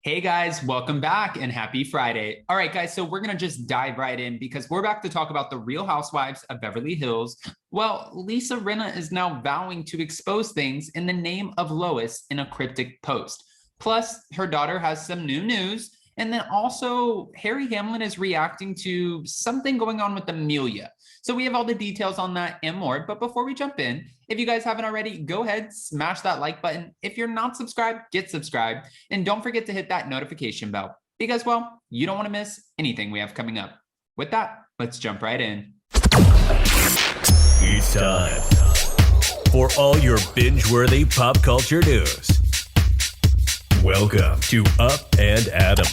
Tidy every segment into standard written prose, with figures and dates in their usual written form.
Hey guys, welcome back and happy Friday. All right, guys, so we're going to just dive right in because we're back to talk about the Real Housewives of Beverly Hills. Well, Lisa Rinna is now vowing to expose things in the name of Lois in a cryptic post. Plus, her daughter has some new news. And then also, Harry Hamlin is reacting to something going on with Amelia. So we have all the details on that and more. But before we jump in, if you guys haven't already, go ahead, smash that like button. If you're not subscribed, get subscribed. And don't forget to hit that notification bell because, well, you don't want to miss anything we have coming up. With that, let's jump right in. It's time for all your binge-worthy pop culture news. Welcome to Up and Adam.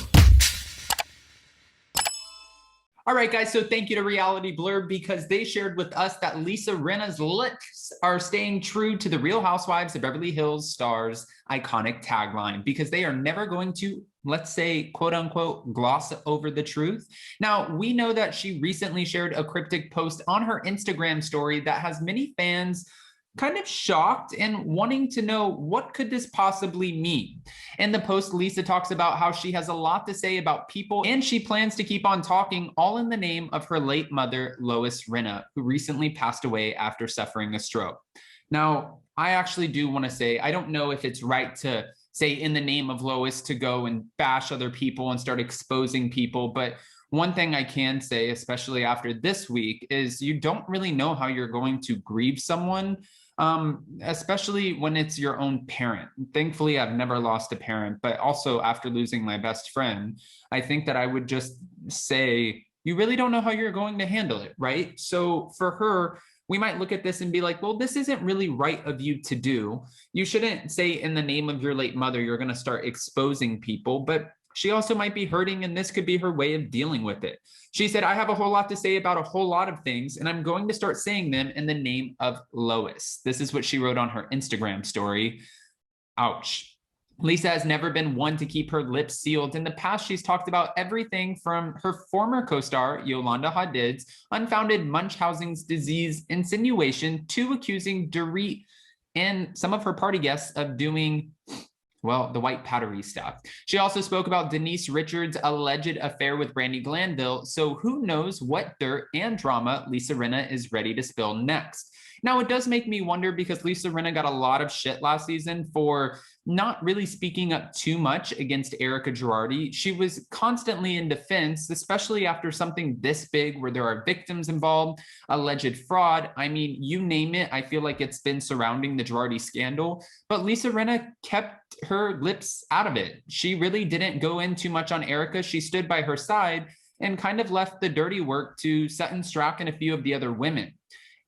All right, guys, so thank you to Reality Blurb because they shared with us that Lisa Rinna's lips are staying true to the Real Housewives of Beverly Hills stars' iconic tagline because they are never going to, let's say, quote unquote, gloss over the truth. Now, we know that she recently shared a cryptic post on her Instagram story that has many fans kind of shocked and wanting to know what could this possibly mean. In the post, Lisa talks about how she has a lot to say about people and she plans to keep on talking, all in the name of her late mother, Lois Rinna, who recently passed away after suffering a stroke. Now, I actually do want to say, I don't know if it's right to say in the name of Lois to go and bash other people and start exposing people, but one thing I can say, especially after this week, is you don't really know how you're going to grieve someone, especially when it's your own parent. Thankfully, I've never lost a parent, but also after losing my best friend, I think that I would just say, you really don't know how you're going to handle it, right? So for her, we might look at this and be like, well, this isn't really right of you to do. You shouldn't say in the name of your late mother, you're going to start exposing people, but she also might be hurting, and this could be her way of dealing with it. She said, I have a whole lot to say about a whole lot of things, and I'm going to start saying them in the name of Lois. This is what she wrote on her Instagram story. Ouch. Lisa has never been one to keep her lips sealed. In the past, she's talked about everything from her former co-star, Yolanda Hadid's unfounded Munchausen's disease insinuation to accusing Dorit and some of her party guests of doing, well, the white powdery stuff. She also spoke about Denise Richards' alleged affair with Brandi Glanville, so who knows what dirt and drama Lisa Rinna is ready to spill next. Now, it does make me wonder because Lisa Rinna got a lot of shit last season for not really speaking up too much against Erika Girardi. She was constantly in defense, especially after something this big where there are victims involved, alleged fraud. I mean, you name it, I feel like it's been surrounding the Girardi scandal, but Lisa Rinna kept her lips out of it. She really didn't go in too much on Erika. She stood by her side and kind of left the dirty work to Sutton Stracke and a few of the other women.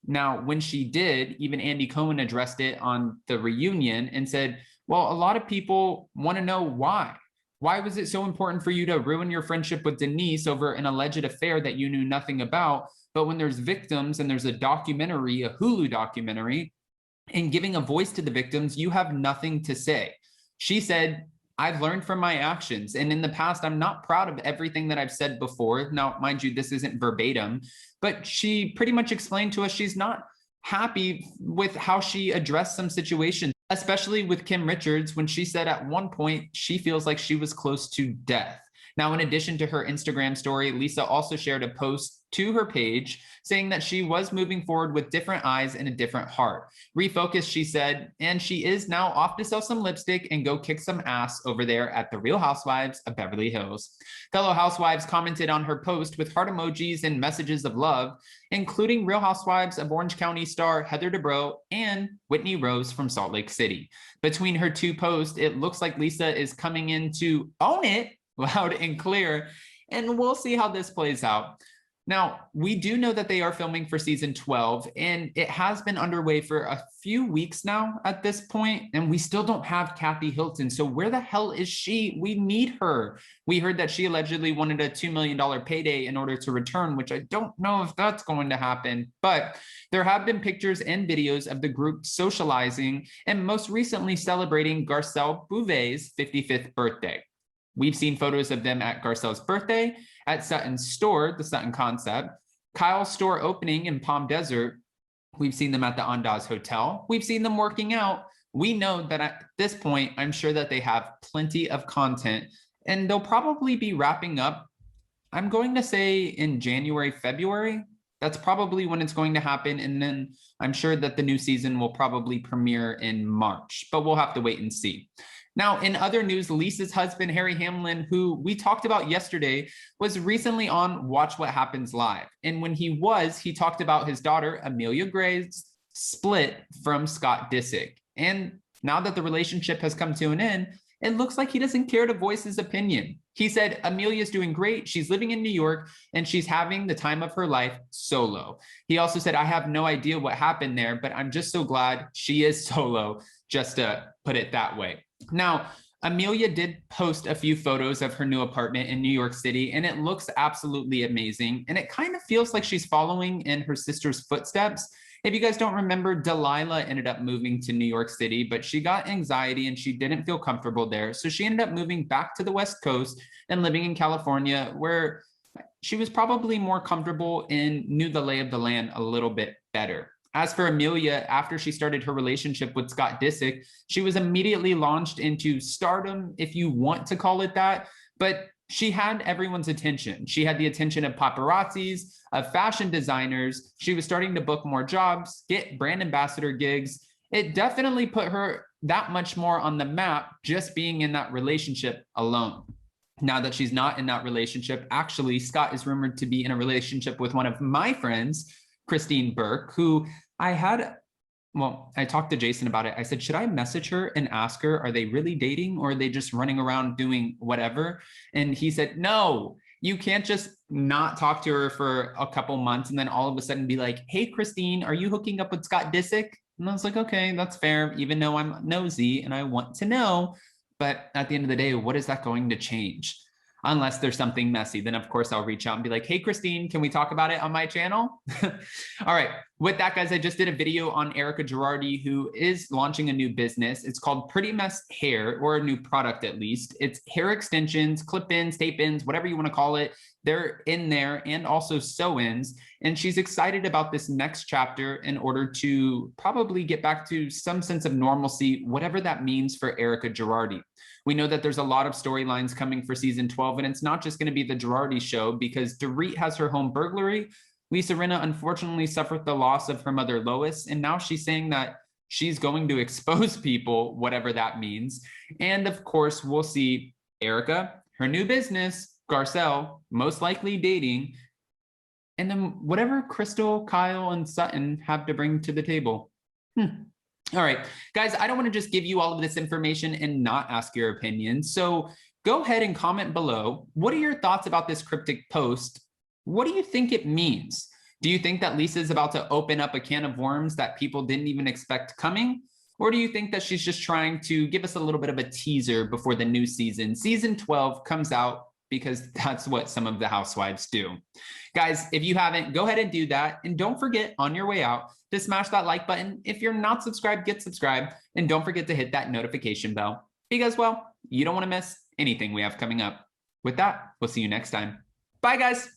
Now, when she did, even Andy Cohen addressed it on the reunion and said, well, a lot of people want to know why. Why was it so important for you to ruin your friendship with Denise over an alleged affair that you knew nothing about? But when there's victims and there's a documentary, a Hulu documentary, and giving a voice to the victims, you have nothing to say. She said, I've learned from my actions. And in the past, I'm not proud of everything that I've said before. Now, mind you, this isn't verbatim, but she pretty much explained to us she's not happy with how she addressed some situations, especially with Kim Richards, when she said at one point she feels like she was close to death. Now, in addition to her Instagram story, Lisa also shared a post to her page saying that she was moving forward with different eyes and a different heart. Refocus, she said, and she is now off to sell some lipstick and go kick some ass over there at the Real Housewives of Beverly Hills. Fellow housewives commented on her post with heart emojis and messages of love, including Real Housewives of Orange County star Heather Dubrow and Whitney Rose from Salt Lake City. Between her two posts, it looks like Lisa is coming in to own it loud and clear, and we'll see how this plays out. Now, we do know that they are filming for season 12, and it has been underway for a few weeks now at this point, and we still don't have Kathy Hilton. So where the hell is she? We need her. We heard that she allegedly wanted a $2 million payday in order to return, which I don't know if that's going to happen, but there have been pictures and videos of the group socializing and most recently celebrating Garcelle Bouvet's 55th birthday. We've seen photos of them at Garcelle's birthday, at Sutton's store, the Sutton Concept, Kyle's store opening in Palm Desert. We've seen them at the Andaz Hotel. We've seen them working out. We know that at this point, I'm sure that they have plenty of content and they'll probably be wrapping up, I'm going to say in January, February. That's probably when it's going to happen. And then I'm sure that the new season will probably premiere in March, but we'll have to wait and see. Now, in other news, Lisa's husband, Harry Hamlin, who we talked about yesterday, was recently on Watch What Happens Live. And when he talked about his daughter, Amelia Gray's split from Scott Disick. And now that the relationship has come to an end, it looks like he doesn't care to voice his opinion. He said, Amelia's doing great. She's living in New York and she's having the time of her life solo. He also said, I have no idea what happened there, but I'm just so glad she is solo, just to put it that way. Now, Amelia did post a few photos of her new apartment in New York City, and it looks absolutely amazing. And it kind of feels like she's following in her sister's footsteps. If you guys don't remember, Delilah ended up moving to New York City, but she got anxiety and she didn't feel comfortable there. So she ended up moving back to the West Coast and living in California, where she was probably more comfortable and knew the lay of the land a little bit better. As for Amelia, after she started her relationship with Scott Disick, she was immediately launched into stardom, if you want to call it that, but she had everyone's attention. She had the attention of paparazzis, of fashion designers. She was starting to book more jobs, get brand ambassador gigs. It definitely put her that much more on the map, just being in that relationship alone. Now that she's not in that relationship, actually, Scott is rumored to be in a relationship with one of my friends, Christine Burke, who I talked to Jason about it. I said, should I message her and ask her, are they really dating or are they just running around doing whatever? And he said, no, you can't just not talk to her for a couple months and then all of a sudden be like, hey, Christine, are you hooking up with Scott Disick? And I was like, okay, that's fair, even though I'm nosy and I want to know. But at the end of the day, what is that going to change? Unless there's something messy, then of course I'll reach out and be like, hey, Christine, can we talk about it on my channel? All right, with that, guys, I just did a video on Erica Girardi, who is launching a new business. It's called Pretty Mess Hair, or a new product at least. It's hair extensions, clip-ins, tape-ins, whatever you want to call it. They're in there, and also sew-ins. And she's excited about this next chapter in order to probably get back to some sense of normalcy, whatever that means for Erica Girardi. We know that there's a lot of storylines coming for season 12, and it's not just going to be the Girardi show, because Dorit has her home burglary. Lisa Rinna unfortunately suffered the loss of her mother Lois, and now she's saying that she's going to expose people, whatever that means. And of course, we'll see Erica, her new business, Garcelle, most likely dating, and then whatever Crystal, Kyle, and Sutton have to bring to the table. All right, guys, I don't want to just give you all of this information and not ask your opinion. So go ahead and comment below. What are your thoughts about this cryptic post? What do you think it means? Do you think that Lisa is about to open up a can of worms that people didn't even expect coming? Or do you think that she's just trying to give us a little bit of a teaser before the new season? Season 12 comes out, because that's what some of the housewives do. Guys, if you haven't, go ahead and do that. And don't forget, on your way out, to smash that like button. If you're not subscribed, get subscribed. And don't forget to hit that notification bell, because, well, you don't want to miss anything we have coming up. With that, we'll see you next time. Bye, guys.